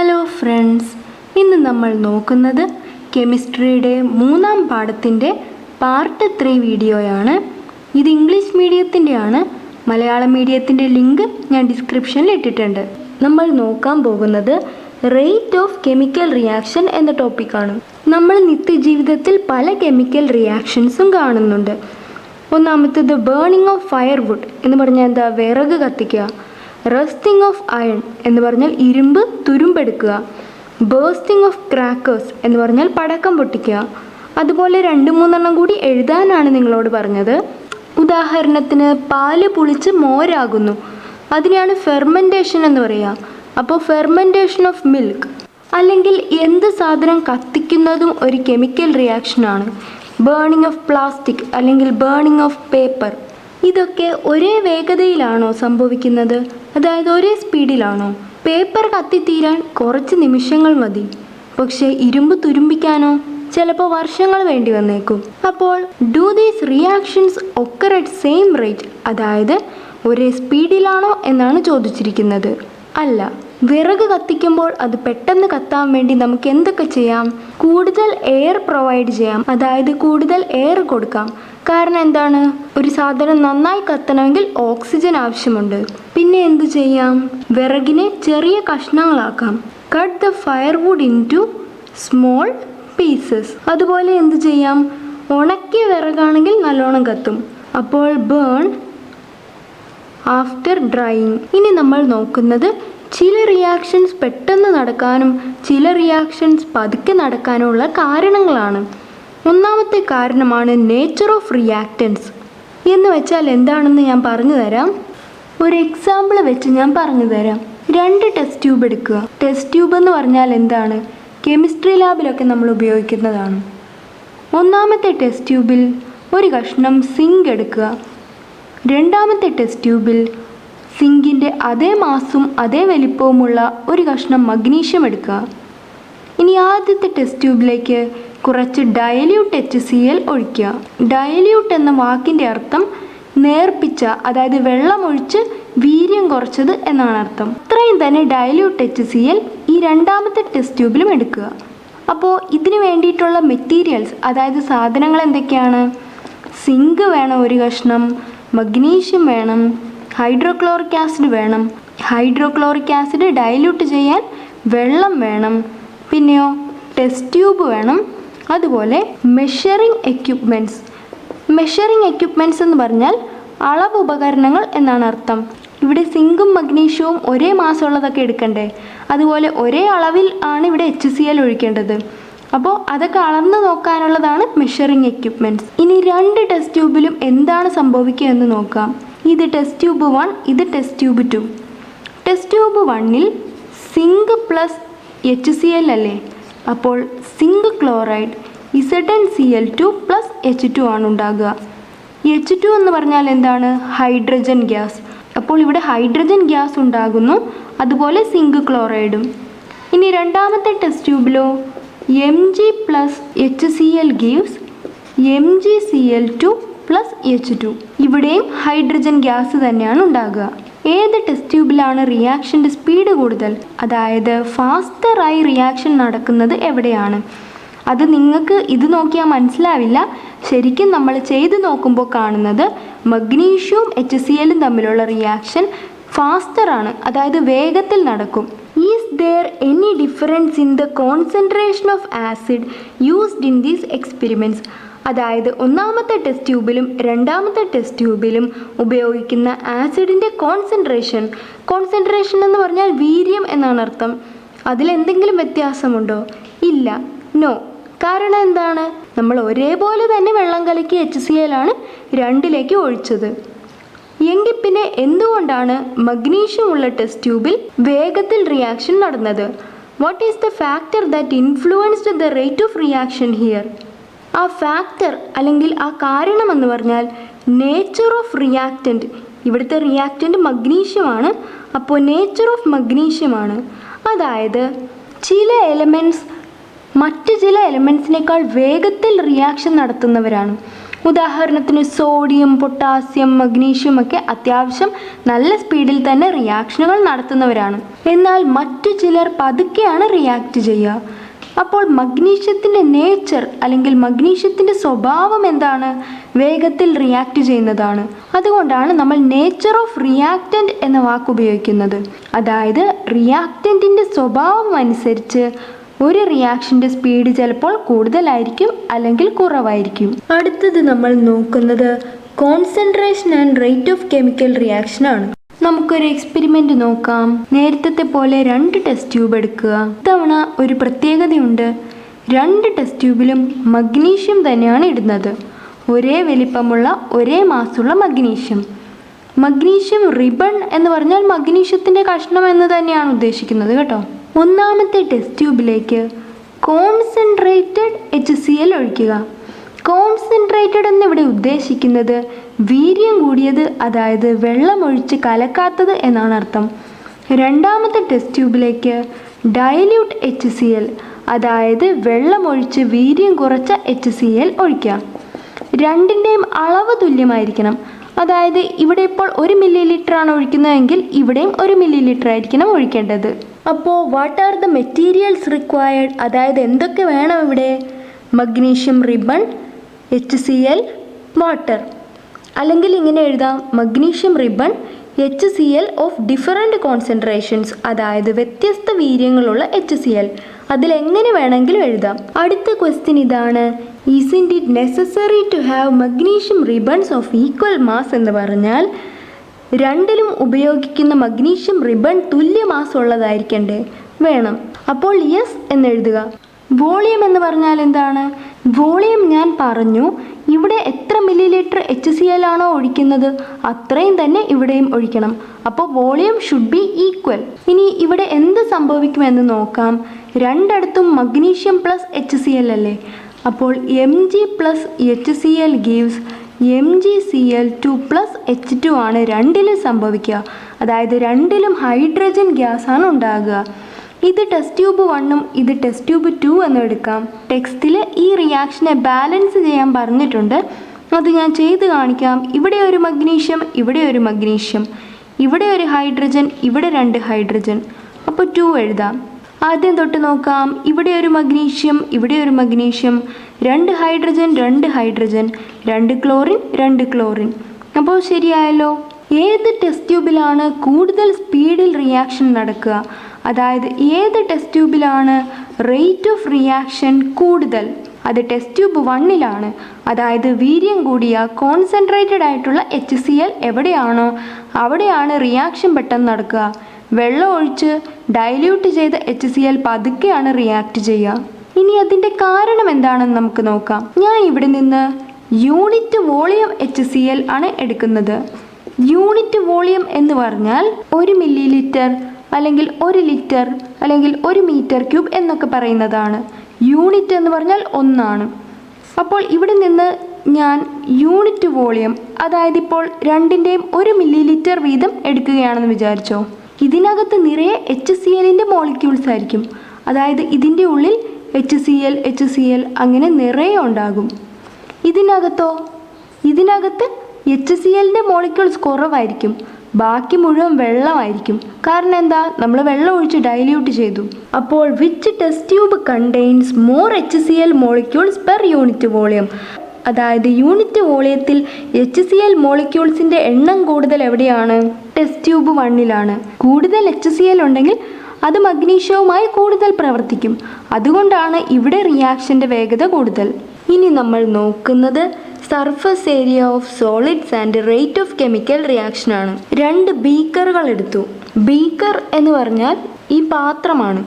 Hello friends, ഇന്ന് നമ്മൾ നോക്കുന്നത് കെമിസ്ട്രിയുടെ 3-ാം പാഠത്തിൻ്റെ പാർട്ട് 3 വീഡിയോയാണ്. ഇത് ഇംഗ്ലീഷ് മീഡിയത്തിൻ്റെയാണ്. മലയാളം മീഡിയത്തിൻ്റെ ലിങ്ക് ഞാൻ ഡിസ്ക്രിപ്ഷനിൽ ഇട്ടിട്ടുണ്ട്. നമ്മൾ നോക്കാൻ പോകുന്നത് റേറ്റ് ഓഫ് കെമിക്കൽ റിയാക്ഷൻ എന്ന ടോപ്പിക്കാണ്. നമ്മൾ നിത്യജീവിതത്തിൽ പല കെമിക്കൽ റിയാക്ഷൻസും കാണുന്നുണ്ട്. ഒന്നാമത്തേത് ബേണിംഗ് ഓഫ് ഫയർവുഡ് എന്ന് പറഞ്ഞാൽ എന്താ? വിറക് കത്തിക്കുക. റസ്റ്റിംഗ് ഓഫ് അയൺ എന്ന് പറഞ്ഞാൽ ഇരുമ്പ് തുരുമ്പെടുക്കുക. ബേസ്റ്റിംഗ് ഓഫ് ക്രാക്കേഴ്സ് എന്ന് പറഞ്ഞാൽ പടക്കം പൊട്ടിക്കുക. അതുപോലെ 2-3 കൂടി എഴുതാനാണ് നിങ്ങളോട് പറഞ്ഞത്. ഉദാഹരണത്തിന് പാല് പുളിച്ച് മോരാകുന്നു, അതിനെയാണ് ഫെർമെൻറ്റേഷൻ എന്ന് പറയുക. അപ്പോൾ ഫെർമെൻറ്റേഷൻ ഓഫ് മിൽക്ക്. അല്ലെങ്കിൽ എന്ത് സാധനം കത്തിക്കുന്നതും ഒരു കെമിക്കൽ റിയാക്ഷനാണ്. ബേണിംഗ് ഓഫ് പ്ലാസ്റ്റിക് അല്ലെങ്കിൽ ബേണിംഗ് ഓഫ് പേപ്പർ. ഇതൊക്കെ ഒരേ വേഗതയിലാണോ സംഭവിക്കുന്നത്? അതായത് ഒരേ സ്പീഡിലാണോ? പേപ്പർ കത്തിത്തീരാൻ കുറച്ച് നിമിഷങ്ങൾ മതി, പക്ഷേ ഇരുമ്പ് തുരുമ്പിക്കാനോ ചിലപ്പോൾ വർഷങ്ങൾ വേണ്ടി വന്നേക്കും. അപ്പോൾ do these reactions occur at same rate, അതായത് ഒരേ സ്പീഡിലാണോ എന്നാണ് ചോദിച്ചിരിക്കുന്നത്. അല്ല. വിറക് കത്തിക്കുമ്പോൾ അത് പെട്ടെന്ന് കത്താൻ വേണ്ടി നമുക്ക് എന്തൊക്കെ ചെയ്യാം? കൂടുതൽ എയർ പ്രൊവൈഡ് ചെയ്യാം, അതായത് കൂടുതൽ എയർ കൊടുക്കാം. കാരണം എന്താണ്? ഒരു സാധനം നന്നായി കത്തണമെങ്കിൽ ഓക്സിജൻ ആവശ്യമുണ്ട്. പിന്നെ എന്ത് ചെയ്യാം? വിറകിനെ ചെറിയ കഷ്ണങ്ങളാക്കാം. Cut the firewood into small pieces. അതുപോലെ എന്ത് ചെയ്യാം? ഉണക്കിയ വിറകാണെങ്കിൽ നല്ലോണം കത്തും. അപ്പോൾ ബേൺ ആഫ്റ്റർ ഡ്രൈയിങ്. ഇനി നമ്മൾ നോക്കുന്നത് ചില റിയാക്ഷൻസ് പെട്ടെന്ന് നടക്കാനും ചില റിയാക്ഷൻസ് പതുക്കെ നടക്കാനുമുള്ള കാരണങ്ങളാണ്. ഒന്നാമത്തെ കാരണമാണ് നേച്ചർ ഓഫ് റിയാക്റ്റൻസ്. എന്ന് വെച്ചാൽ എന്താണെന്ന് ഞാൻ പറഞ്ഞു തരാം. ഒരു എക്സാമ്പിൾ വെച്ച് ഞാൻ പറഞ്ഞു തരാം. 2 ടെസ്റ്റ് ട്യൂബ് എടുക്കുക. ടെസ്റ്റ് ട്യൂബ് എന്ന് പറഞ്ഞാൽ എന്താണ്? കെമിസ്ട്രി ലാബിലൊക്കെ നമ്മൾ ഉപയോഗിക്കുന്നതാണ്. ഒന്നാമത്തെ ടെസ്റ്റ് ട്യൂബിൽ ഒരു കഷ്ണം സിങ്ക് എടുക്കുക. രണ്ടാമത്തെ ടെസ്റ്റ് ട്യൂബിൽ സിങ്കിൻ്റെ അതേ മാസും അതേ വലിപ്പവുമുള്ള ഒരു കഷ്ണം മഗ്നീഷ്യം എടുക്കുക. ഇനി ആദ്യത്തെ ടെസ്റ്റ് ട്യൂബിലേക്ക് കുറച്ച് ഡയല്യൂട്ട് HCl ഒഴിക്കുക. ഡയല്യൂട്ട് എന്ന വാക്കിൻ്റെ അർത്ഥം നേർപ്പിച്ച, അതായത് വെള്ളമൊഴിച്ച് വീര്യം കുറച്ചത് എന്നാണ് അർത്ഥം. അത്രയും തന്നെ ഡയല്യൂട്ട് HCl ഈ രണ്ടാമത്തെ ടെസ്റ്റ് ട്യൂബിലും എടുക്കുക. അപ്പോൾ ഇതിന് വേണ്ടിയിട്ടുള്ള മെറ്റീരിയൽസ്, അതായത് സാധനങ്ങൾ എന്തൊക്കെയാണ്? സിങ്ക് വേണം ഒരു കഷ്ണം, മഗ്നീഷ്യം വേണം, ഹൈഡ്രോക്ലോറിക് ആസിഡ് വേണം. ഹൈഡ്രോക്ലോറിക് ആസിഡ് ഡയല്യൂട്ട് ചെയ്യാൻ വെള്ളം വേണം. പിന്നെയോ ടെസ്റ്റ് ട്യൂബ് വേണം. അതുപോലെ മെഷറിംഗ് എക്യുപ്മെൻറ്റ്സ്. മെഷറിംഗ് എക്യുപ്മെൻറ്റ്സ് എന്ന് പറഞ്ഞാൽ അളവ് ഉപകരണങ്ങൾ എന്നാണ് അർത്ഥം. ഇവിടെ സിങ്കും മഗ്നീഷ്യവും ഒരേ മാസമുള്ളതൊക്കെ എടുക്കണ്ടേ? അതുപോലെ ഒരേ അളവിൽ ആണ് ഇവിടെ HCl ഒഴിക്കേണ്ടത്. അപ്പോൾ അതൊക്കെ അളന്ന് നോക്കാനുള്ളതാണ് മെഷറിംഗ് എക്യുപ്മെൻറ്റ്സ്. ഇനി 2 ടെസ്റ്റ് ട്യൂബിലും എന്താണ് സംഭവിക്കുക എന്ന് നോക്കാം. ഇത് ടെസ്റ്റ് ട്യൂബ് 1, ഇത് ടെസ്റ്റ് ട്യൂബ് 2. ടെസ്റ്റ് ട്യൂബ് 1-ൽ സിങ്ക് പ്ലസ് HCl അല്ലേ? അപ്പോൾ zinc chloride ZnCl2 plus H2 ആണ് ഉണ്ടാകുക. H2 എന്ന് പറഞ്ഞാൽ എന്താണ്? Hydrogen gas. അപ്പോൾ ഇവിടെ ഹൈഡ്രജൻ ഗ്യാസ് ഉണ്ടാകുന്നു, അതുപോലെ സിങ്ക് ക്ലോറൈഡും. ഇനി രണ്ടാമത്തെ ടെസ്റ്റ് ട്യൂബിലോ Mg plus HCl gives MgCl2 plus H2. ഇവിടെയും ഹൈഡ്രജൻ ഗ്യാസ് തന്നെയാണ് ഉണ്ടാകുക. ഏത് ടെസ്റ്റ് ട്യൂബിലാണ് റിയാക്ഷൻ്റെ സ്പീഡ് കൂടുതൽ, അതായത് ഫാസ്റ്ററായി റിയാക്ഷൻ നടക്കുന്നത് എവിടെയാണ്? അത് നിങ്ങൾക്ക് ഇത് നോക്കിയാൽ മനസ്സിലാവില്ല. ശരിക്കും നമ്മൾ ചെയ്ത് നോക്കുമ്പോൾ കാണുന്നത് മഗ്നീഷ്യവും HClഉം തമ്മിലുള്ള റിയാക്ഷൻ ഫാസ്റ്ററാണ്, അതായത് വേഗത്തിൽ നടക്കും. Is there any difference in the concentration of acid used in these experiments? അതായത് ഒന്നാമത്തെ ടെസ്റ്റ് ട്യൂബിലും രണ്ടാമത്തെ ടെസ്റ്റ് ട്യൂബിലും ഉപയോഗിക്കുന്ന ആസിഡിൻ്റെ കോൺസെൻട്രേഷൻ എന്ന് പറഞ്ഞാൽ വീര്യം എന്നാണ് അർത്ഥം. അതിലെന്തെങ്കിലും വ്യത്യാസമുണ്ടോ? ഇല്ല, നോ. കാരണം എന്താണ്? നമ്മൾ ഒരേപോലെ തന്നെ വെള്ളം കലക്കി HCl ആണ് 2ലേക്ക് ഒഴിച്ചത്. എങ്കിൽ പിന്നെ എന്തുകൊണ്ടാണ് മഗ്നീഷ്യം ഉള്ള ടെസ്റ്റ് ട്യൂബിൽ വേഗത്തിൽ റിയാക്ഷൻ നടന്നത്? What is the factor that influenced the rate of reaction here? ആ ഫാക്ടർ അല്ലെങ്കിൽ ആ കാരണം എന്ന് പറഞ്ഞാൽ നേച്ചർ ഓഫ് റിയാക്റ്റൻറ്റ്. ഇവിടുത്തെ റിയാക്റ്റൻറ്റ് മഗ്നീഷ്യമാണ്. അപ്പോൾ നേച്ചർ ഓഫ് മഗ്നീഷ്യമാണ്. അതായത് ചില എലമെൻറ്റ്സ് മറ്റ് ചില എലമെൻറ്റ്സിനേക്കാൾ വേഗത്തിൽ റിയാക്ഷൻ നടത്തുന്നവരാണ്. ഉദാഹരണത്തിന് സോഡിയം, പൊട്ടാസ്യം, മഗ്നീഷ്യം ഒക്കെ അത്യാവശ്യം നല്ല സ്പീഡിൽ തന്നെ റിയാക്ഷനുകൾ നടത്തുന്നവരാണ്. എന്നാൽ മറ്റു ചിലർ പതുക്കെയാണ് റിയാക്ട് ചെയ്യുക. അപ്പോൾ മഗ്നീഷ്യത്തിൻ്റെ നേച്ചർ അല്ലെങ്കിൽ മഗ്നീഷ്യത്തിൻ്റെ സ്വഭാവം എന്താണ്? വേഗത്തിൽ റിയാക്ട് ചെയ്യുന്നതാണ്. അതുകൊണ്ടാണ് നമ്മൾ നേച്ചർ ഓഫ് റിയാക്റ്റൻ്റ് എന്ന വാക്ക് ഉപയോഗിക്കുന്നത്. അതായത് റിയാക്റ്റൻറ്റിൻ്റെ സ്വഭാവം അനുസരിച്ച് ഒരു റിയാക്ഷൻ്റെ സ്പീഡ് ചിലപ്പോൾ കൂടുതലായിരിക്കും അല്ലെങ്കിൽ കുറവായിരിക്കും. അടുത്തത് നമ്മൾ നോക്കുന്നത് concentration and rate of chemical reaction ആണ്. നമുക്കൊരു എക്സ്പെരിമെൻ്റ് നോക്കാം. നേരത്തെ പോലെ 2 ടെസ്റ്റ് ട്യൂബ് എടുക്കുക. ഇത്തവണ ഒരു പ്രത്യേകതയുണ്ട്. 2 ടെസ്റ്റ് ട്യൂബിലും മഗ്നീഷ്യം തന്നെയാണ് ഇടുന്നത്. ഒരേ വലിപ്പമുള്ള ഒരേ മാസ്സുള്ള മഗ്നീഷ്യം. മഗ്നീഷ്യം റിബൺ എന്ന് പറഞ്ഞാൽ മഗ്നീഷ്യത്തിൻ്റെ കഷ്ണം എന്ന് തന്നെയാണ് ഉദ്ദേശിക്കുന്നത് കേട്ടോ. ഒന്നാമത്തെ ടെസ്റ്റ് ട്യൂബിലേക്ക് കോൺസെൻട്രേറ്റഡ് HCl ഒഴിക്കുക. കോൺസെൻട്രേറ്റഡ് എന്നിവിടെ ഉദ്ദേശിക്കുന്നത് വീര്യം കൂടിയത്, അതായത് വെള്ളമൊഴിച്ച് കലക്കാത്തത് എന്നാണ് അർത്ഥം. രണ്ടാമത്തെ ടെസ്റ്റ് ട്യൂബിലേക്ക് ഡൈല്യൂട്ട് HCl, അതായത് വെള്ളമൊഴിച്ച് വീര്യം കുറച്ച HCl ഒഴിക്കുക. രണ്ടിൻ്റെയും അളവ് തുല്യമായിരിക്കണം. അതായത് ഇവിടെ ഇപ്പോൾ 1 ml ആണ് ഒഴിക്കുന്നതെങ്കിൽ ഇവിടെയും 1 ml ആയിരിക്കണം ഒഴിക്കേണ്ടത്. അപ്പോൾ what are the materials required? അതായത് എന്തൊക്കെ വേണം ഇവിടെ? Magnesium ribbon, HCl, water. അല്ലെങ്കിൽ ഇങ്ങനെ എഴുതാം, magnesium ribbon, HCl of different concentrations, അതായത് വ്യത്യസ്ത വീര്യങ്ങളുള്ള HCl. അതിലെങ്ങനെ വേണമെങ്കിലും എഴുതാം. അടുത്ത ക്വസ്റ്റ്യൻ ഇതാണ്, isn't it necessary to have magnesium ribbons of equal mass എന്ന് പറഞ്ഞാൽ രണ്ടിലും ഉപയോഗിക്കുന്ന മഗ്നീഷ്യം റിബൺ തുല്യ മാസ് ഉള്ളതായിരിക്കണ്ടേ? വേണം. അപ്പോൾ യെസ് എന്നെഴുതുക. വോളിയം എന്ന് പറഞ്ഞാൽ എന്താണ്? വോളിയം ഞാൻ പറഞ്ഞു, ഇവിടെ എത്ര മില്ലിലിറ്റർ HCl ആണോ ഒഴിക്കുന്നത് അത്രയും തന്നെ ഇവിടെയും ഒഴിക്കണം. അപ്പോൾ വോളിയം ഷുഡ് ബി ഈക്വൽ. ഇനി ഇവിടെ എന്ത് സംഭവിക്കുമെന്ന് നോക്കാം. രണ്ടിടത്തും മഗ്നീഷ്യം പ്ലസ് HCl അല്ലേ? അപ്പോൾ Mg plus HCl gives MgCl2 plus H2 ആണ് രണ്ടിലും സംഭവിക്കുക. അതായത് രണ്ടിലും ഹൈഡ്രജൻ ഗ്യാസ് ആണ് ഉണ്ടാകുക. ഇത് ടെസ്റ്റ് ട്യൂബ് 1ഉം ഇത് ടെസ്റ്റ് ട്യൂബ് 2 എന്നും എടുക്കാം. ടെക്സ്റ്റിൽ ഈ റിയാക്ഷനെ ബാലൻസ് ചെയ്യാൻ പറഞ്ഞിട്ടുണ്ട്. അത് ഞാൻ ചെയ്ത് കാണിക്കാം. ഇവിടെ ഒരു മഗ്നീഷ്യം, ഇവിടെ ഒരു മഗ്നീഷ്യം, ഇവിടെ ഒരു ഹൈഡ്രജൻ, ഇവിടെ 2 ഹൈഡ്രജൻ. അപ്പോൾ 2 എഴുതാം. ആദ്യം തൊട്ട് നോക്കാം. ഇവിടെ ഒരു മഗ്നീഷ്യം, ഇവിടെ ഒരു magnesium, 2 hydrogen, 2 hydrogen, 2 chlorine, 2 chlorine. അപ്പോൾ ശരിയായല്ലോ. ഏത് ടെസ്റ്റ് ട്യൂബിലാണ് കൂടുതൽ സ്പീഡിൽ റിയാക്ഷൻ നടക്കുക? അതായത് ഏത് ടെസ്റ്റ് ട്യൂബിലാണ് റേറ്റ് ഓഫ് റിയാക്ഷൻ കൂടുതൽ? അത് ടെസ്റ്റ് ട്യൂബ് 1ലാണ്. അതായത് വീര്യം കൂടിയ കോൺസെൻട്രേറ്റഡ് ആയിട്ടുള്ള HCl എവിടെയാണോ അവിടെയാണ് റിയാക്ഷൻ പെട്ടെന്ന് നടക്കുക. വെള്ളം ഒഴിച്ച് ഡൈല്യൂട്ട് ചെയ്ത HCl പതുക്കെയാണ് റിയാക്ട് ചെയ്യുക. ഇനി അതിൻ്റെ കാരണം എന്താണെന്ന് നമുക്ക് നോക്കാം. ഞാൻ ഇവിടെ നിന്ന് യൂണിറ്റ് വോളിയം HCl ആണ് എടുക്കുന്നത്. യൂണിറ്റ് വോളിയം എന്ന് പറഞ്ഞാൽ 1 മില്ലിലിറ്റർ അല്ലെങ്കിൽ 1 ലിറ്റർ അല്ലെങ്കിൽ 1 മീറ്റർ ക്യൂബ് എന്നൊക്കെ പറയുന്നതാണ്. യൂണിറ്റ് എന്ന് പറഞ്ഞാൽ 1 ആണ്. അപ്പോൾ ഇവിടെ നിന്ന് ഞാൻ യൂണിറ്റ് വോളിയം, അതായത് ഇപ്പോൾ രണ്ടിൻ്റെയും 1 മില്ലിലിറ്റർ വീതം എടുക്കുകയാണെന്ന് വിചാരിച്ചോ. ഇതിനകത്ത് നിറയെ HClൻ്റെ മോളിക്യൂൾസ് ആയിരിക്കും. അതായത് ഇതിൻ്റെ ഉള്ളിൽ HCl അങ്ങനെ നിറയെ ഉണ്ടാകും. ഇതിനകത്തോ? ഇതിനകത്ത് HClൻ്റെ മോളിക്യൂൾസ് കുറവായിരിക്കും. ബാക്കി മുഴുവൻ വെള്ളമായിരിക്കും. കാരണം എന്താ? നമ്മൾ വെള്ളം ഒഴിച്ച് ഡൈല്യൂട്ട് ചെയ്തു. അപ്പോൾ which test tube contains more HCl molecules per unit volume? അതായത് യൂണിറ്റ് വോളിയത്തിൽ HCl മോളിക്യൂൾസിൻ്റെ എണ്ണം കൂടുതൽ എവിടെയാണ്? ടെസ്റ്റ് ട്യൂബ് 1ലാണ്. കൂടുതൽ HCl ഉണ്ടെങ്കിൽ അത് മഗ്നീഷ്യവുമായി കൂടുതൽ പ്രവർത്തിക്കും. അതുകൊണ്ടാണ് ഇവിടെ റിയാക്ഷൻ്റെ വേഗത കൂടുതൽ. ഇനി നമ്മൾ നോക്കുന്നത് surface area of solids and rate of chemical reaction ആണ്. 2 ബീക്കറുകൾ എടുത്തു. ബീക്കർ എന്ന് പറഞ്ഞാൽ ഈ പാത്രമാണ്.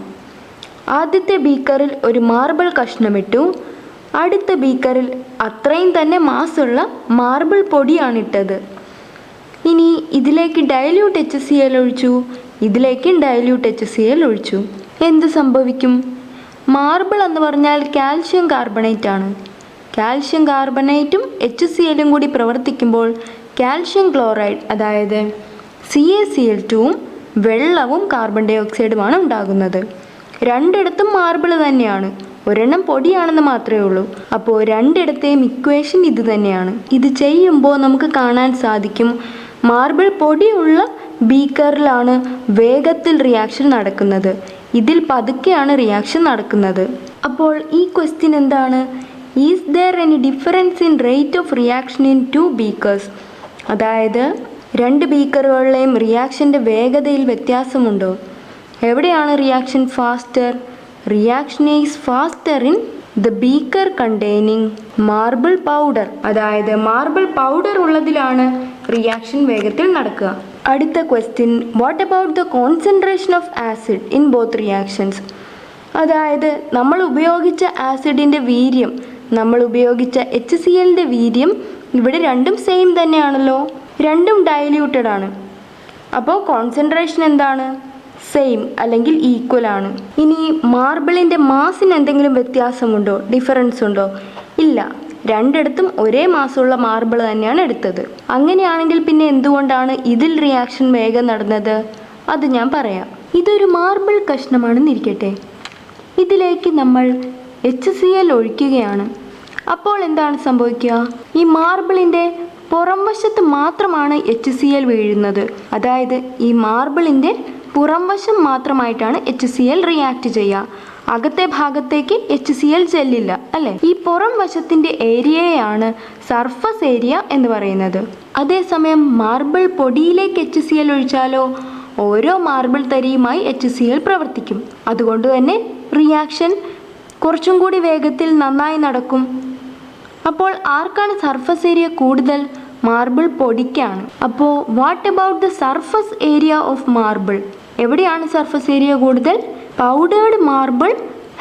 ആദ്യത്തെ ബീക്കറിൽ ഒരു മാർബിൾ കഷ്ണമിട്ടു. അടുത്ത ബീക്കറിൽ അത്രയും തന്നെ മാസുള്ള മാർബിൾ പൊടിയാണ് ഇട്ടത്. ഇനി ഇതിലേക്ക് ഡൈല്യൂട്ട് HCl ഒഴിച്ചു, ഇതിലേക്ക് ഡൈല്യൂട്ട് HCl ഒഴിച്ചു. എന്ത് സംഭവിക്കും? മാർബിൾ എന്ന് പറഞ്ഞാൽ കാൽഷ്യം കാർബണേറ്റ് ആണ്. കാൽഷ്യം കാർബണേറ്റും HClഉം കൂടി പ്രവർത്തിക്കുമ്പോൾ കാൽഷ്യം ക്ലോറൈഡ്, അതായത് CaCl2ഉം വെള്ളവും കാർബൺ ഡൈ ഓക്സൈഡുമാണ് ഉണ്ടാകുന്നത്. രണ്ടിടത്തും മാർബിൾ തന്നെയാണ്. ഒരെണ്ണം പൊടിയാണെന്ന് മാത്രമേ ഉള്ളൂ. അപ്പോൾ രണ്ടിടത്തെയും ഇക്വേഷൻ ഇത് തന്നെയാണ്. ഇത് ചെയ്യുമ്പോൾ നമുക്ക് കാണാൻ സാധിക്കും മാർബിൾ പൊടിയുള്ള ബീക്കറിലാണ് വേഗത്തിൽ റിയാക്ഷൻ നടക്കുന്നത്, ഇതിൽ പതുക്കെയാണ് റിയാക്ഷൻ നടക്കുന്നത്. അപ്പോൾ ഈ ക്വസ്റ്റ്യൻ എന്താണ്? Is there any difference in rate of reaction in 2 beakers? അതായത് 2 ബീക്കറുകളിലെയും റിയാക്ഷൻ്റെ വേഗതയിൽ വ്യത്യാസമുണ്ടോ? എവിടെയാണ് reaction faster? Reaction is faster in the beaker containing marble powder. അതായത് മാർബിൾ പൗഡർ ഉള്ളതിലാണ് റിയാക്ഷൻ വേഗത്തിൽ നടക്കുക. അടുത്ത question, what about the concentration of acid in both reactions? അതായത് നമ്മൾ ഉപയോഗിച്ച ആസിഡിൻ്റെ വീര്യം, നമ്മൾ ഉപയോഗിച്ച HClൻ്റെ വീര്യം ഇവിടെ രണ്ടും സെയിം തന്നെയാണല്ലോ, രണ്ടും ഡൈല്യൂട്ടഡ് ആണ്. അപ്പോൾ കോൺസെൻട്രേഷൻ എന്താണ്? സെയിം അല്ലെങ്കിൽ ഈക്വൽ ആണ്. ഇനി മാർബിളിൻ്റെ മാസിന് എന്തെങ്കിലും വ്യത്യാസമുണ്ടോ, ഡിഫറൻസ് ഉണ്ടോ? ഇല്ല, രണ്ടിടത്തും ഒരേ മാസമുള്ള മാർബിൾ തന്നെയാണ് എടുത്തത്. അങ്ങനെയാണെങ്കിൽ പിന്നെ എന്തുകൊണ്ടാണ് ഇതിൽ റിയാക്ഷൻ വേഗം നടന്നത്? അത് ഞാൻ പറയാം. ഇതൊരു മാർബിൾ കഷ്ണമാണെന്നിരിക്കട്ടെ, ഇതിലേക്ക് നമ്മൾ HCl ഒഴിക്കുകയാണ്. അപ്പോൾ എന്താണ് സംഭവിക്കുക? ഈ മാർബിളിൻ്റെ പുറംവശത്ത് മാത്രമാണ് HCl വീഴുന്നത്. അതായത് ഈ മാർബിളിൻ്റെ പുറംവശം മാത്രമായിട്ടാണ് HCl റിയാക്ട് ചെയ്യുക, അകത്തെ ഭാഗത്തേക്ക് HCl ചെല്ലില്ല അല്ലേ? ഈ പുറം വശത്തിൻ്റെ ഏരിയയാണ് സർഫസ് ഏരിയ എന്ന് പറയുന്നത്. അതേസമയം മാർബിൾ പൊടിയിലേക്ക് HCl ഒഴിച്ചാലോ ഓരോ മാർബിൾ തരിയുമായി HCl പ്രവർത്തിക്കും. അതുകൊണ്ട് തന്നെ റിയാക്ഷൻ കുറച്ചും കൂടി വേഗത്തിൽ നന്നായി നടക്കും. അപ്പോൾ ആർക്കാണ് സർഫസ് ഏരിയ കൂടുതൽ? മാർബിൾ പൊടിക്കാണ്. അപ്പോൾ what about the surface area of marble? എവിടെയാണ് സർഫസ് ഏരിയ കൂടുതൽ? Powdered marble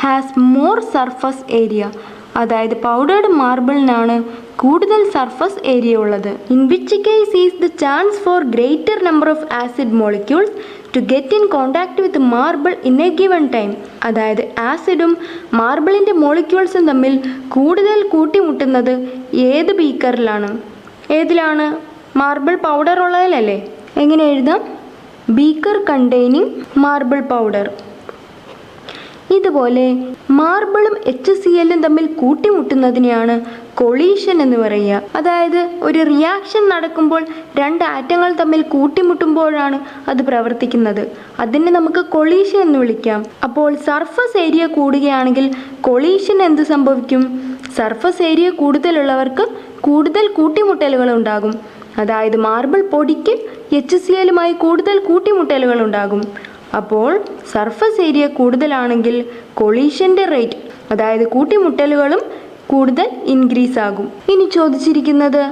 has more surface area. അതായത് പൗഡേർഡ് മാർബിളിനാണ് കൂടുതൽ സർഫസ് ഏരിയ ഉള്ളത്. In which case is the chance for greater number of acid molecules to get in contact with marble in a given time. അതായത് ആസിഡും മാർബിളിൻ്റെ മോളിക്യൂൾസും തമ്മിൽ കൂടുതൽ കൂട്ടിമുട്ടുന്നത് ഏത് ബീക്കറിലാണ്? ഏതിലാണ്? മാർബിൾ പൗഡർ ഉള്ളതിലല്ലേ? എങ്ങനെ എഴുതാം? Beaker containing marble powder. ഇതുപോലെ മാർബിളും HClഉം തമ്മിൽ കൂട്ടിമുട്ടുന്നതിനെയാണ് കൊളീഷൻ എന്ന് പറയുക. അതായത് ഒരു റിയാക്ഷൻ നടക്കുമ്പോൾ 2 ആറ്റങ്ങൾ തമ്മിൽ കൂട്ടിമുട്ടുമ്പോഴാണ് അത് പ്രവർത്തിക്കുന്നത്. അതിനെ നമുക്ക് കൊളീഷൻ എന്ന് വിളിക്കാം. അപ്പോൾ സർഫസ് ഏരിയ കൂടുകയാണെങ്കിൽ കൊളീഷൻ എന്ത് സംഭവിക്കും? സർഫസ് ഏരിയ കൂടുതലുള്ളവർക്ക് കൂടുതൽ കൂട്ടിമുട്ടലുകൾ ഉണ്ടാകും. അതായത് മാർബിൾ പൊടിക്ക് HClയുമായി കൂടുതൽ കൂട്ടിമുട്ടലുകൾ ഉണ്ടാകും. അപ്പോൾ സർഫസ് ഏരിയ കൂടുതലാണെങ്കിൽ കൊളീഷൻ്റെ റേറ്റ്, അതായത് കൂട്ടിമുട്ടലുകളും കൂടുതൽ ഇൻക്രീസ് ആകും. ഇനി ചോദിച്ചിരിക്കുന്നത്,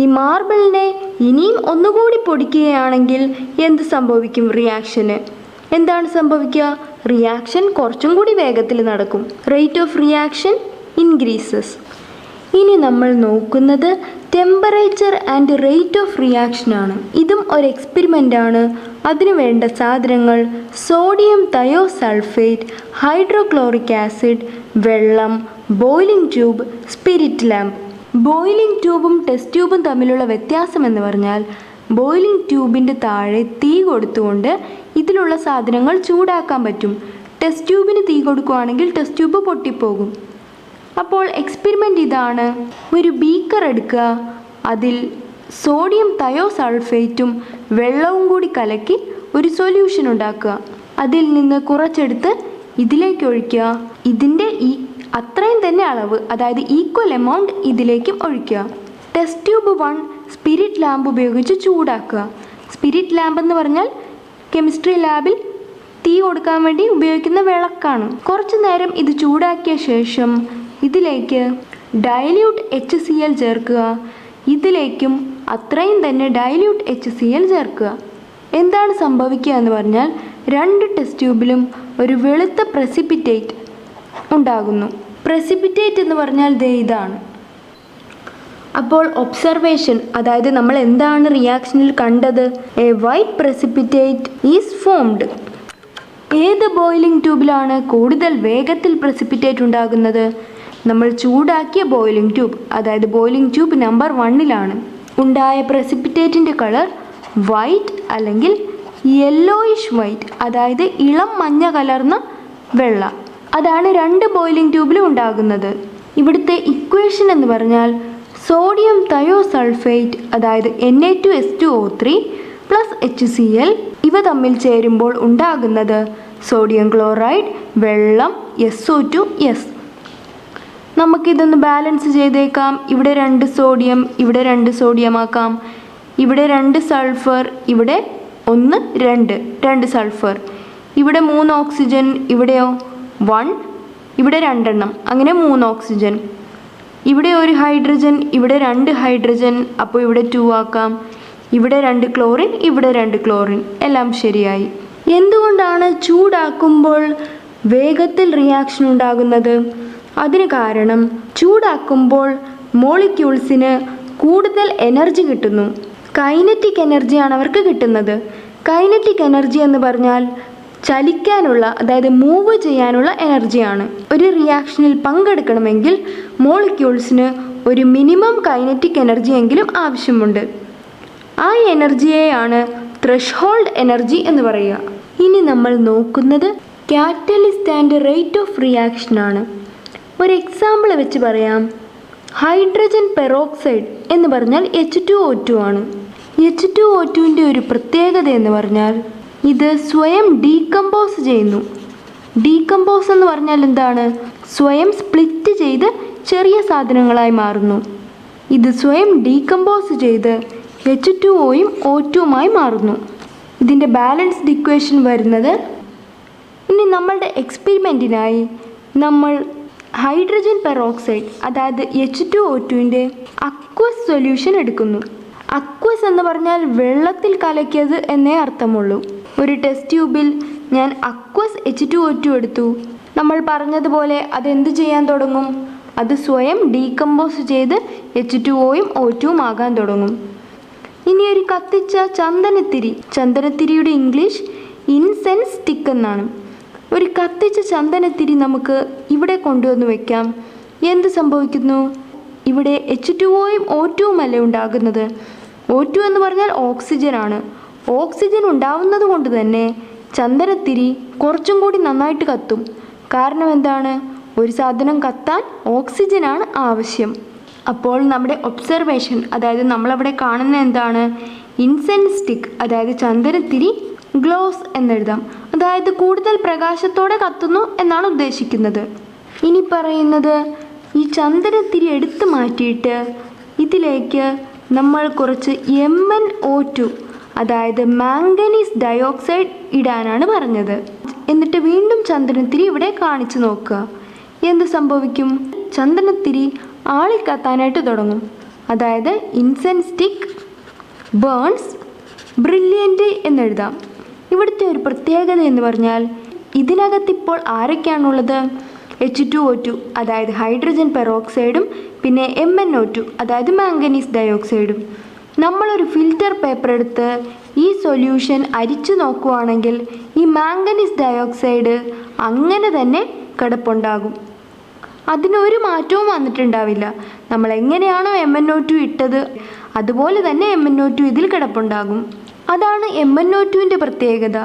ഈ മാർബിളിനെ ഇനിയും ഒന്നുകൂടി പൊടിക്കുകയാണെങ്കിൽ എന്ത് സംഭവിക്കും റിയാക്ഷന്? എന്താണ് സംഭവിക്കുക? റിയാക്ഷൻ കുറച്ചും കൂടി വേഗത്തിൽ നടക്കും. Rate of reaction increases. ഇനി നമ്മൾ നോക്കുന്നത് temperature and rate of reaction ആണ്. ഇതും ഒരു എക്സ്പെരിമെൻ്റ് ആണ്. അതിനു വേണ്ട സാധനങ്ങൾ സോഡിയം തയോസൾഫേറ്റ്, ഹൈഡ്രോക്ലോറിക് ആസിഡ്, വെള്ളം, boiling tube, spirit lamp. Boiling ട്യൂബും ടെസ്റ്റ് ട്യൂബും തമ്മിലുള്ള വ്യത്യാസം എന്ന് പറഞ്ഞാൽ ബോയിലിംഗ് ട്യൂബിൻ്റെ താഴെ തീ കൊടുത്തുകൊണ്ട് ഇതിലുള്ള സാധനങ്ങൾ ചൂടാക്കാൻ പറ്റും. ടെസ്റ്റ് ട്യൂബിന് തീ കൊടുക്കുകയാണെങ്കിൽ ടെസ്റ്റ് ട്യൂബ് പൊട്ടിപ്പോകും. അപ്പോൾ എക്സ്പെരിമെൻ്റ് ഇതാണ്. ഒരു ബീക്കർ എടുക്കുക, അതിൽ സോഡിയം തയോസൾഫേറ്റും വെള്ളവും കൂടി കലക്കി ഒരു സൊല്യൂഷൻ ഉണ്ടാക്കുക. അതിൽ നിന്ന് കുറച്ചെടുത്ത് ഇതിലേക്ക് ഒഴിക്കുക. ഇതിൻ്റെ അത്രയും തന്നെ അളവ്, അതായത് ഈക്വൽ എമൗണ്ട് ഇതിലേക്കും ഒഴിക്കുക. ടെസ്റ്റ് ട്യൂബ് 1 സ്പിരിറ്റ് ലാമ്പ് ഉപയോഗിച്ച് ചൂടാക്കുക. സ്പിരിറ്റ് ലാമ്പ് എന്ന് പറഞ്ഞാൽ കെമിസ്ട്രി ലാബിൽ തീ കൊടുക്കാൻ വേണ്ടി ഉപയോഗിക്കുന്ന വിളക്കാണ്. കുറച്ചു നേരം ഇത് ചൂടാക്കിയ ശേഷം ഇതിലേക്ക് ഡൈല്യൂട്ട് HCl ചേർക്കുക. ഇതിലേക്കും അത്രയും തന്നെ ഡൈല്യൂട്ട് HCl ചേർക്കുക. എന്താണ് സംഭവിക്കുക എന്ന് പറഞ്ഞാൽ 2 ടെസ്റ്റ് ട്യൂബിലും ഒരു വെളുത്ത പ്രസിപ്പിറ്റേറ്റ് ഉണ്ടാകുന്നു. പ്രസിപ്പിറ്റേറ്റ് എന്ന് പറഞ്ഞാൽ ഇതാണ്. അപ്പോൾ ഒബ്സർവേഷൻ, അതായത് നമ്മൾ എന്താണ് റിയാക്ഷനിൽ കണ്ടത്? A white precipitate is formed. ഏത് ബോയിലിംഗ് ട്യൂബിലാണ് കൂടുതൽ വേഗത്തിൽ പ്രസിപ്പിറ്റേറ്റ് ഉണ്ടാകുന്നത്? നമ്മൾ ചൂടാക്കിയ ബോയിലിംഗ് ട്യൂബ്, അതായത് ബോയിലിംഗ് ട്യൂബ് നമ്പർ 1ലാണ്. ഉണ്ടായ പ്രസിപ്പിറ്റേറ്റിൻ്റെ കളർ വൈറ്റ് അല്ലെങ്കിൽ യെല്ലോയിഷ് വൈറ്റ്, അതായത് ഇളം മഞ്ഞ കലർന്ന വെള്ള. അതാണ് രണ്ട് ബോയിലിംഗ് ട്യൂബിലും ഉണ്ടാകുന്നത്. ഇവിടുത്തെ ഇക്വേഷൻ എന്ന് പറഞ്ഞാൽ സോഡിയം തയോസൾഫേറ്റ് അതായത് Na2S2O3 പ്ലസ് HCl ഇവ തമ്മിൽ ചേരുമ്പോൾ ഉണ്ടാകുന്നത് സോഡിയം ക്ലോറൈഡ്, വെള്ളം, SO2S. നമുക്കിതൊന്ന് ബാലൻസ് ചെയ്തേക്കാം. ഇവിടെ 2 സോഡിയം, ഇവിടെ 2 സോഡിയം ആക്കാം. ഇവിടെ 2 സൾഫർ, ഇവിടെ 1 2 സൾഫർ. ഇവിടെ 3 ഓക്സിജൻ, ഇവിടെയോ 1, ഇവിടെ 2 എണ്ണം, അങ്ങനെ 3 ഓക്സിജൻ. ഇവിടെ ഒരു ഹൈഡ്രജൻ, ഇവിടെ 2 ഹൈഡ്രജൻ, അപ്പോൾ ഇവിടെ 2 ആക്കാം. ഇവിടെ 2 ക്ലോറിൻ, ഇവിടെ 2 ക്ലോറിൻ. എല്ലാം ശരിയായി. എന്തുകൊണ്ടാണ് ചൂടാക്കുമ്പോൾ വേഗത്തിൽ റിയാക്ഷൻ ഉണ്ടാകുന്നത്? അതിന് കാരണം ചൂടാക്കുമ്പോൾ മോളിക്യൂൾസിന് കൂടുതൽ എനർജി കിട്ടുന്നു. കൈനറ്റിക് എനർജിയാണ് അവർക്ക് കിട്ടുന്നത്. കൈനറ്റിക് എനർജി എന്ന് പറഞ്ഞാൽ ചലിക്കാനുള്ള, അതായത് മൂവ് ചെയ്യാനുള്ള എനർജിയാണ്. ഒരു റിയാക്ഷനിൽ പങ്കെടുക്കണമെങ്കിൽ മോളിക്യൂൾസിന് ഒരു മിനിമം കൈനറ്റിക് എനർജി എങ്കിലും ആവശ്യമുണ്ട്. ആ എനർജിയെയാണ് ത്രെഷ്ഹോൾഡ് എനർജി എന്ന് പറയുക. ഇനി നമ്മൾ നോക്കുന്നത് catalyst and rate of reaction ആണ്. ഒരു എക്സാമ്പിൾ വെച്ച് പറയാം. ഹൈഡ്രജൻ പെറോക്സൈഡ് എന്ന് പറഞ്ഞാൽ H2O2 ആണ്. H2O2ൻ്റെ ഒരു പ്രത്യേകത എന്ന് പറഞ്ഞാൽ ഇത് സ്വയം ഡീകമ്പോസ് ചെയ്യുന്നു. ഡീകമ്പോസ് എന്ന് പറഞ്ഞാൽ എന്താണ്? സ്വയം സ്പ്ലിറ്റ് ചെയ്ത് ചെറിയ സാധനങ്ങളായി മാറുന്നു. ഇത് സ്വയം ഡീകമ്പോസ് ചെയ്ത് H2Oയും O2മായി മാറുന്നു. ഇതിൻ്റെ ബാലൻസ്ഡ് ഇക്വേഷൻ വരുന്നത്, ഇനി നമ്മളുടെ എക്സ്പെരിമെൻറ്റിനായി നമ്മൾ ഹൈഡ്രജൻ പെറോക്സൈഡ് അതായത് H2O2ൻ്റെ അക്വസ് സൊല്യൂഷൻ എടുക്കുന്നു. അക്വസ് എന്ന് പറഞ്ഞാൽ വെള്ളത്തിൽ കലക്കിയത് എന്നേ അർത്ഥമുള്ളൂ. ഒരു ടെസ്റ്റ് ട്യൂബിൽ ഞാൻ അക്വസ് H2O2 എടുത്തു. നമ്മൾ പറഞ്ഞതുപോലെ അതെന്ത് ചെയ്യാൻ തുടങ്ങും? അത് സ്വയം ഡീകമ്പോസ് ചെയ്ത് H2Oയും O2യും ആകാൻ തുടങ്ങും. ഇനി ഒരു കത്തിച്ച ചന്ദനത്തിരി, ചന്ദനത്തിരിയുടെ ഇംഗ്ലീഷ് ഇൻസെൻസ് സ്റ്റിക്ക് എന്നാണ്. ഒരു കത്തിച്ച ചന്ദനത്തിരി നമുക്ക് ഇവിടെ കൊണ്ടുവന്ന് വെക്കാം. എന്ത് സംഭവിക്കുന്നു? ഇവിടെ H2Oയും O2യും അല്ലേ ഉണ്ടാകുന്നത്. O2 എന്ന് പറഞ്ഞാൽ ഓക്സിജൻ ആണ്. ഓക്സിജൻ ഉണ്ടാവുന്നത് കൊണ്ട് തന്നെ ചന്ദനത്തിരി കുറച്ചും കൂടി നന്നായിട്ട് കത്തും. കാരണം എന്താണ്? ഒരു സാധനം കത്താൻ ഓക്സിജനാണ് ആവശ്യം. അപ്പോൾ നമ്മുടെ ഒബ്സർവേഷൻ, അതായത് നമ്മളവിടെ കാണുന്ന എന്താണ്? ഇൻസെൻസ് സ്റ്റിക്ക്, അതായത് ചന്ദനത്തിരി ഗ്ലോസ് എന്നെഴുതാം. അതായത് കൂടുതൽ പ്രകാശത്തോടെ കത്തുന്നു എന്നാണ് ഉദ്ദേശിക്കുന്നത്. ഇനി പറയുന്നത്, ഈ ചന്ദനത്തിരി എടുത്തു മാറ്റിയിട്ട് ഇതിലേക്ക് നമ്മൾ കുറച്ച് MnO2 അതായത് മാംഗനീസ് ഡയോക്സൈഡ് ഇടാനാണ് പറഞ്ഞത്. എന്നിട്ട് വീണ്ടും ചന്ദനത്തിരി ഇവിടെ കാണിച്ചു നോക്കുക. എന്ത് സംഭവിക്കും? ചന്ദനത്തിരി ആളിക്കത്താനായിട്ട് തുടങ്ങും. അതായത് ഇൻസെൻസ് സ്റ്റിക്ക് ബേൺസ് ബ്രില്യൻ്റ് എന്നെഴുതാം. ഇവിടുത്തെ ഒരു പ്രത്യേകത എന്ന് പറഞ്ഞാൽ ഇതിനകത്തിപ്പോൾ ആരൊക്കെയാണുള്ളത്? H2O2 അതായത് ഹൈഡ്രജൻ പെറോക്സൈഡും പിന്നെ MnO2 അതായത് മാംഗനീസ് ഡയോക്സൈഡും. നമ്മളൊരു ഫിൽറ്റർ പേപ്പർ എടുത്ത് ഈ സൊല്യൂഷൻ അരിച്ചു നോക്കുകയാണെങ്കിൽ ഈ മാംഗനീസ് ഡയോക്സൈഡ് അങ്ങനെ തന്നെ കിടപ്പുണ്ടാകും. അതിനൊരു മാറ്റവും വന്നിട്ടുണ്ടാവില്ല. നമ്മൾ എങ്ങനെയാണോ MnO2 ഇട്ടത് അതുപോലെ തന്നെ MnO2 ഇതിൽ കിടപ്പുണ്ടാകും. അതാണ് MnO2ൻ്റെ പ്രത്യേകത.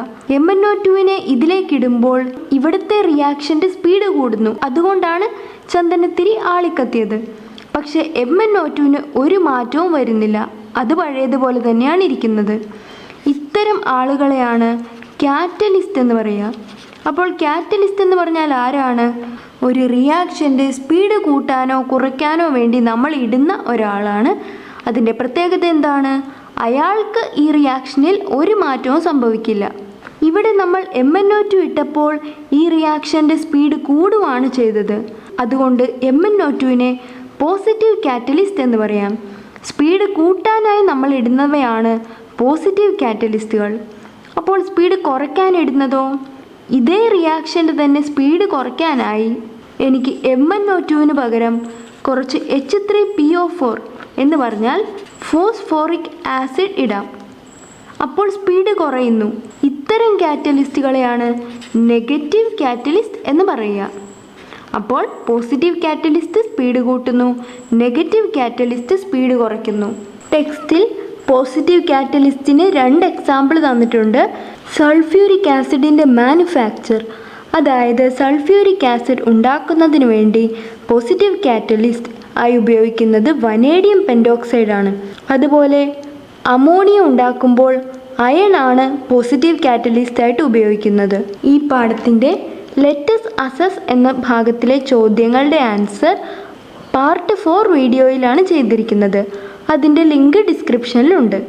MnO2നെ ഇതിലേക്കിടുമ്പോൾ ഇവിടുത്തെ റിയാക്ഷൻ്റെ സ്പീഡ് കൂടുന്നു. അതുകൊണ്ടാണ് ചന്ദനത്തിരി ആളിക്കത്തിയത്. പക്ഷേ MnO2ന് ഒരു മാറ്റവും വരുന്നില്ല. അത് പഴയതുപോലെ തന്നെയാണ് ഇരിക്കുന്നത്. ഇത്തരം ആളുകളെയാണ് കാറ്റലിസ്റ്റ് എന്ന് പറയുക. അപ്പോൾ കാറ്റലിസ്റ്റ് എന്ന് പറഞ്ഞാൽ ആരാണ്? ഒരു റിയാക്ഷൻ്റെ സ്പീഡ് കൂട്ടാനോ കുറയ്ക്കാനോ വേണ്ടി നമ്മൾ ഇടുന്ന ഒരാളാണ്. അതിൻ്റെ പ്രത്യേകത എന്താണ്? അയാൾക്ക് ഈ റിയാക്ഷനിൽ ഒരു മാറ്റവും സംഭവിക്കില്ല. ഇവിടെ നമ്മൾ MnO2 ഇട്ടപ്പോൾ ഈ റിയാക്ഷൻ്റെ സ്പീഡ് കൂടുകയാണ് ചെയ്തത്. അതുകൊണ്ട് MnO2നെ പോസിറ്റീവ് കാറ്റലിസ്റ്റ് എന്ന് പറയാം. സ്പീഡ് കൂട്ടാനായി നമ്മൾ ഇടുന്നവയാണ് പോസിറ്റീവ് കാറ്റലിസ്റ്റുകൾ. അപ്പോൾ സ്പീഡ് കുറയ്ക്കാൻ ഇടുന്നതോ? ഇതേ റിയാക്ഷൻ്റെ തന്നെ സ്പീഡ് കുറയ്ക്കാനായി എനിക്ക് MnO2ന് പകരം കുറച്ച് H3PO4 എന്ന് പറഞ്ഞാൽ ഫോസ്ഫോറിക് ആസിഡ് ഇടാം. അപ്പോൾ സ്പീഡ് കുറയുന്നു. ഇത്തരം കാറ്റലിസ്റ്റുകളെയാണ് നെഗറ്റീവ് കാറ്റലിസ്റ്റ് എന്ന് പറയുക. അപ്പോൾ പോസിറ്റീവ് കാറ്റലിസ്റ്റ് സ്പീഡ് കൂട്ടുന്നു, നെഗറ്റീവ് കാറ്റലിസ്റ്റ് സ്പീഡ് കുറയ്ക്കുന്നു. ടെക്സ്റ്റിൽ പോസിറ്റീവ് കാറ്റലിസ്റ്റിന് 2 എക്സാമ്പിൾ തന്നിട്ടുണ്ട്. സൾഫ്യൂരിക് ആസിഡിൻ്റെ മാനുഫാക്ചർ അതായത് സൾഫ്യൂരിക് ആസിഡ് ഉണ്ടാക്കുന്നതിന് വേണ്ടി പോസിറ്റീവ് കാറ്റലിസ്റ്റ് ആയി ഉപയോഗിക്കുന്നത് വനേഡിയം പെൻറ്റോക്സൈഡ് ആണ്. അതുപോലെ അമോണിയ ഉണ്ടാക്കുമ്പോൾ അയൺ ആണ് പോസിറ്റീവ് കാറ്റലിസ്റ്റ് ആയിട്ട് ഉപയോഗിക്കുന്നത്. ഈ പാഠത്തിൻ്റെ ലെറ്റസ് അസസ് എന്ന ഭാഗത്തിലെ ചോദ്യങ്ങളുടെ ആൻസർ പാർട്ട് 4 വീഡിയോയിലാണ് ചെയ്തിരിക്കുന്നത്. അതിൻ്റെ ലിങ്ക് ഡിസ്ക്രിപ്ഷനിലുണ്ട്.